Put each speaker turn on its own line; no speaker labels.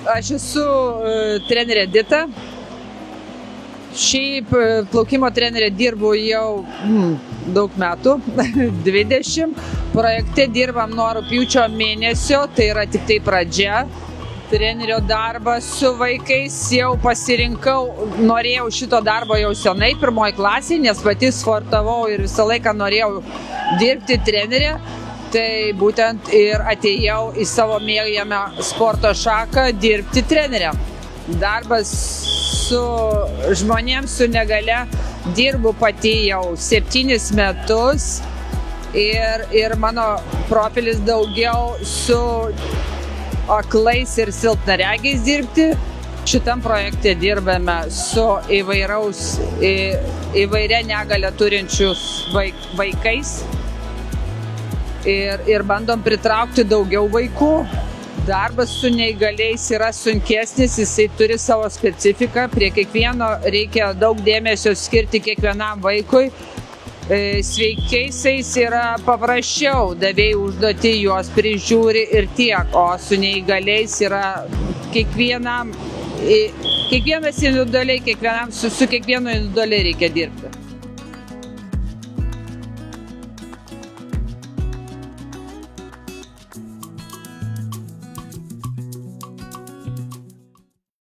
Aš esu trenerė Dita. Šiaip plaukimo trenerė dirbu jau daug metų, 20. Projekte dirbam nuo rugpjūčio mėnesio, tai yra tik tai pradžia. Trenerio darbą su vaikais jau pasirinkau, norėjau šito darbo jau senai, pirmoji klasė, nes pati sportavau ir visą laiką norėjau dirbti trenerė. Tai būtent ir atėjau į savo mėgiamą sporto šaką dirbti trenerę. Darbas su žmonėms su negalia dirbu pati jau 7 metus ir mano profilis daugiau su aklais ir silpnaregiais dirbti. Šitam projekte dirbame su įvairia negalią turinčius vaikais. Ir bandom pritraukti daugiau vaikų. Darbas su neįgaliais yra sunkesnis, jisai turi savo specifiką, prie kiekvieno reikia daug dėmesio skirti kiekvienam vaikui. Sveikaisiais yra paprasčiau, davėjai užduoti, juos prižiūri ir tiek, o su neįgaliais yra kiekvienas individualiai, su kiekvienu individualiai reikia dirbti.